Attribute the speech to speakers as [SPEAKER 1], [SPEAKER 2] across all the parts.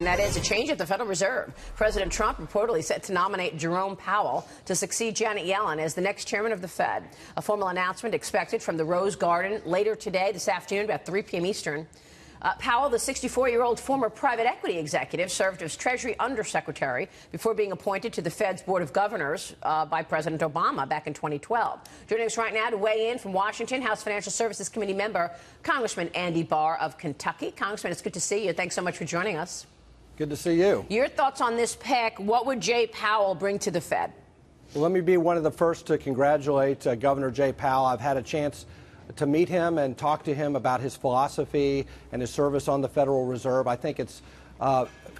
[SPEAKER 1] That is a change at the Federal Reserve. President Trump reportedly set to nominate Jerome Powell to succeed Janet Yellen as the next chairman of the Fed. A formal announcement expected from the Rose Garden later today, this afternoon, about 3 p.m. Eastern. Powell, the 64-year-old former private equity executive, served as Treasury Undersecretary before being appointed to the Fed's Board of Governors by President Obama back in 2012. Joining us right now to weigh in from Washington, House Financial Services Committee member, Congressman Andy Barr of Kentucky. Congressman, it's good to see you. Thanks so much for joining us.
[SPEAKER 2] Good to see you.
[SPEAKER 1] Your thoughts on this pick? What would Jay Powell bring to the Fed?
[SPEAKER 2] Well, let me be one of the first to congratulate Governor Jay Powell. I've had a chance to meet him and talk to him about his philosophy and his service on the Federal Reserve. I think it's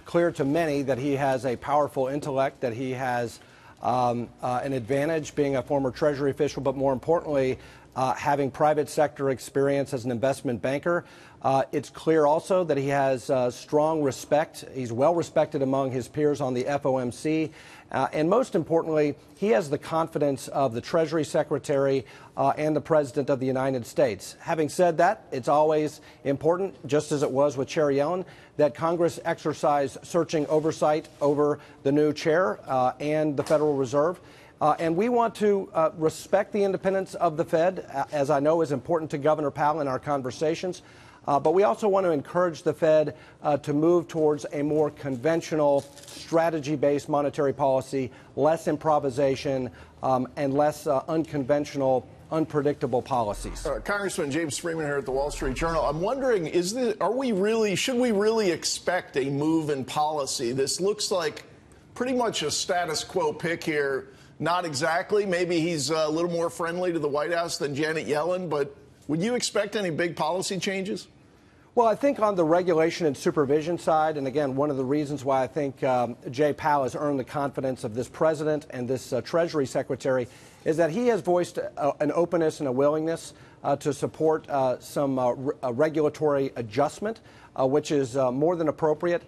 [SPEAKER 2] clear to many that he has a powerful intellect, that he has an advantage being a former Treasury official, but more importantly, having private sector experience as an investment banker. It's clear also that he has strong respect. He's well respected among his peers on the FOMC. And most importantly, he has the confidence of the Treasury Secretary and the President of the United States. Having said that, it's always important, just as it was with Chair Yellen, that Congress exercise searching oversight over the new chair and the Federal Reserve. And we want to respect the independence of the Fed, as I know is important to Governor Powell in our conversations. But we also want to encourage the Fed to move towards a more conventional, strategy-based monetary policy, less improvisation, and less unconventional, unpredictable policies.
[SPEAKER 3] Congressman James Freeman here at the Wall Street Journal. I'm wondering, should we really expect a move in policy? This looks like pretty much a status quo pick here. Not exactly. Maybe he's a little more friendly to the White House than Janet Yellen, but would you expect any big policy changes?
[SPEAKER 2] Well, I think on the regulation and supervision side, and again, one of the reasons why I think Jay Powell has earned the confidence of this president and this Treasury Secretary is that he has voiced an openness and a willingness to support some regulatory adjustment, which is more than appropriate.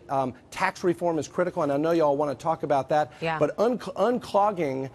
[SPEAKER 2] Tax reform is critical, and I know you all want to talk about that.
[SPEAKER 1] Yeah.
[SPEAKER 2] But unclogging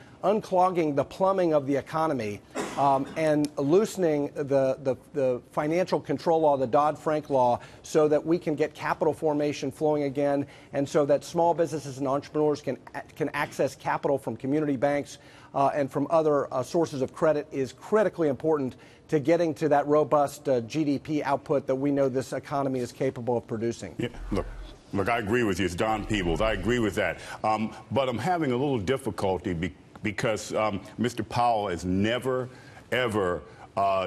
[SPEAKER 2] the plumbing of the economy and loosening the financial control law, the Dodd-Frank law, so that we can get capital formation flowing again, and so that small businesses and entrepreneurs can access capital from community banks and from other sources of credit is critically important to getting to that robust GDP output that we know this economy is capable of producing.
[SPEAKER 4] Yeah, look, I agree with you. It's Don Peebles. I agree with that. But I'm having a little difficulty because Mr. Powell has never, ever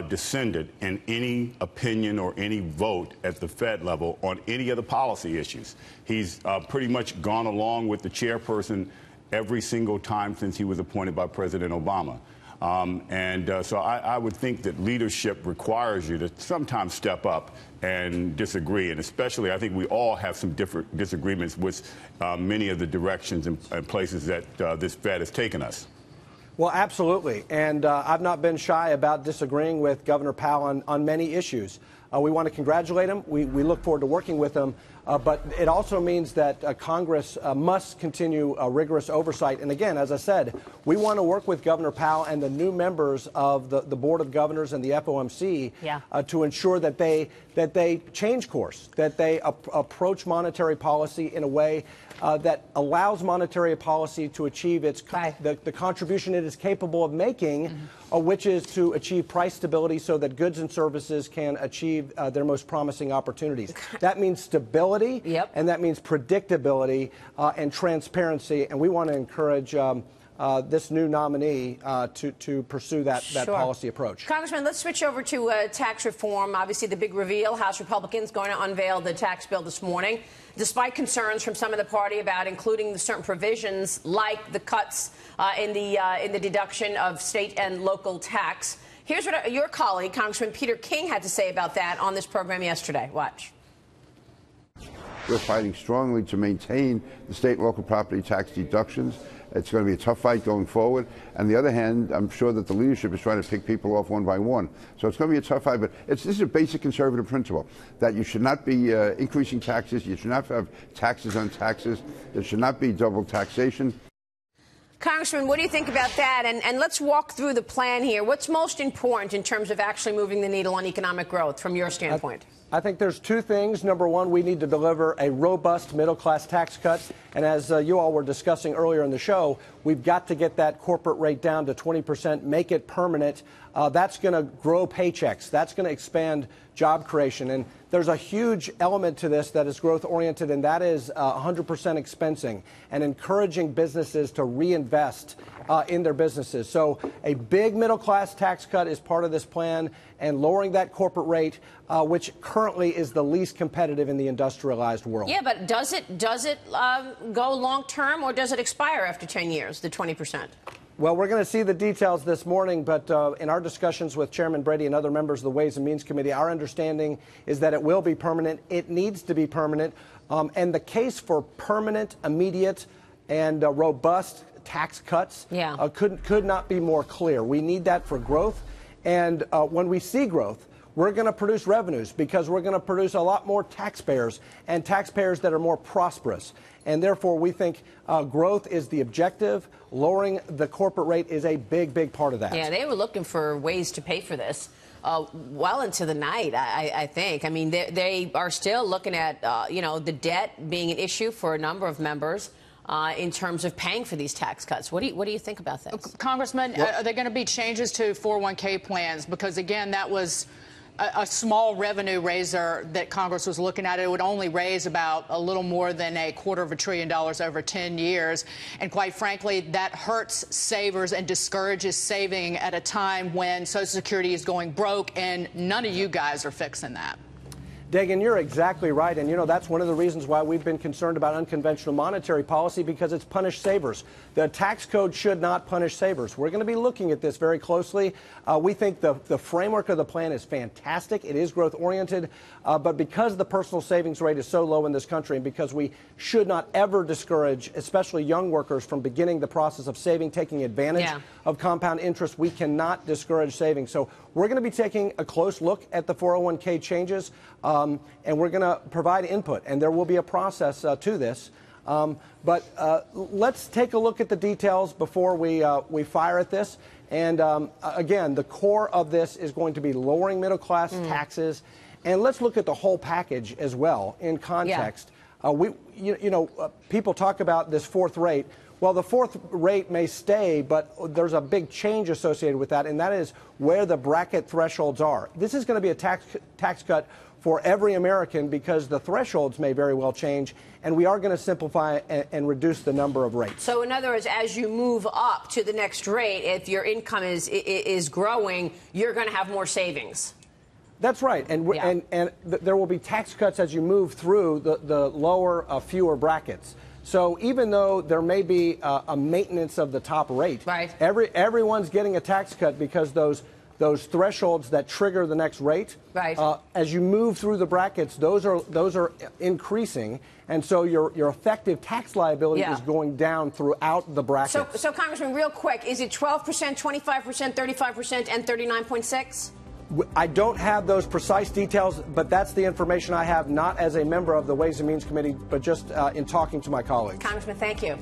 [SPEAKER 4] descended in any opinion or any vote at the Fed level on any of the policy issues. He's pretty much gone along with the chairperson every single time since he was appointed by President Obama. So I would think that leadership requires you to sometimes step up and disagree. And especially, I think we all have some different disagreements with many of the directions and places that this Fed has taken us.
[SPEAKER 2] Well, absolutely. And I've not been shy about disagreeing with Governor Powell on many issues. We want to congratulate him. We look forward to working with him. But it also means that Congress must continue rigorous oversight. And again, as I said, we want to work with Governor Powell and the new members of the Board of Governors and the FOMC to ensure that they change course, that they approach monetary policy in a way that allows monetary policy to achieve the contribution it is capable of making, which is to achieve price stability so that goods and services can achieve their most promising opportunities. That means stability, and that means predictability and transparency, and we want to encourage this new nominee to pursue that policy approach.
[SPEAKER 1] Congressman, let's switch over to tax reform. Obviously, the big reveal, House Republicans going to unveil the tax bill this morning, despite concerns from some of the party about including certain provisions like the cuts in the deduction of state and local tax. Here's what your colleague, Congressman Peter King, had to say about that on this program yesterday. Watch.
[SPEAKER 5] We're fighting strongly to maintain the state and local property tax deductions. It's going to be a tough fight going forward. On the other hand, I'm sure that the leadership is trying to pick people off one by one. So it's going to be a tough fight. But this is a basic conservative principle, that you should not be increasing taxes. You should not have taxes on taxes. There should not be double taxation.
[SPEAKER 1] Congressman, what do you think about that? And let's walk through the plan here. What's most important in terms of actually moving the needle on economic growth from your standpoint?
[SPEAKER 2] I think there's two things. Number one, we need to deliver a robust middle-class tax cut. And as you all were discussing earlier in the show, we've got to get that corporate rate down to 20%, make it permanent. That's going to grow paychecks. That's going to expand job creation. And there's a huge element to this that is growth-oriented, and that is 100% expensing and encouraging businesses to reinvest in their businesses. So a big middle-class tax cut is part of this plan, and lowering that corporate rate, which currently is the least competitive in the industrialized world.
[SPEAKER 1] Yeah, but does it go long-term, or does it expire after 10 years, the 20%?
[SPEAKER 2] Well, we're going to see the details this morning, but in our discussions with Chairman Brady and other members of the Ways and Means Committee, our understanding is that it will be permanent. It needs to be permanent. And the case for permanent, immediate, and robust tax cuts could not be more clear. We need that for growth. And when we see growth, we're going to produce revenues because we're going to produce a lot more taxpayers and taxpayers that are more prosperous. And therefore, we think growth is the objective. Lowering the corporate rate is a big, big part of that.
[SPEAKER 1] Yeah, they were looking for ways to pay for this well into the night, I think. I mean, they are still looking at, the debt being an issue for a number of members. In terms of paying for these tax cuts. What do you think about this?
[SPEAKER 6] Congressman, are there going to be changes to 401k plans? Because, again, that was a small revenue raiser that Congress was looking at. It would only raise about a little more than $250 billion over 10 years. And quite frankly, that hurts savers and discourages saving at a time when Social Security is going broke, and none of you guys are fixing that.
[SPEAKER 2] Dagan, you're exactly right. And, that's one of the reasons why we've been concerned about unconventional monetary policy, because it's punished savers. The tax code should not punish savers. We're going to be looking at this very closely. We think the framework of the plan is fantastic. It is growth-oriented. But because the personal savings rate is so low in this country, and because we should not ever discourage, especially young workers, from beginning the process of saving, taking advantage of compound interest, we cannot discourage saving. So we're going to be taking a close look at the 401k changes. And we're going to provide input, and there will be a process to this. But let's take a look at the details before we fire at this. And again, the core of this is going to be lowering middle-class taxes. And let's look at the whole package as well in context. People talk about this fourth rate. Well, the fourth rate may stay, but there's a big change associated with that, and that is where the bracket thresholds are. This is going to be a tax cut for every American because the thresholds may very well change, and we are going to simplify and reduce the number of rates.
[SPEAKER 1] So, in other words, as you move up to the next rate, if your income is growing, you're going to have more savings.
[SPEAKER 2] That's right, and there will be tax cuts as you move through the lower, fewer brackets. So even though there may be a maintenance of the top rate, everyone's getting a tax cut because those thresholds that trigger the next rate, as you move through the brackets, those are increasing, and so your effective tax liability is going down throughout the brackets.
[SPEAKER 1] So Congressman, real quick, is it 12%, 25%, 35%, and 39.6%?
[SPEAKER 2] I don't have those precise details, but that's the information I have, not as a member of the Ways and Means Committee, but just in talking to my colleagues.
[SPEAKER 1] Congressman, thank you.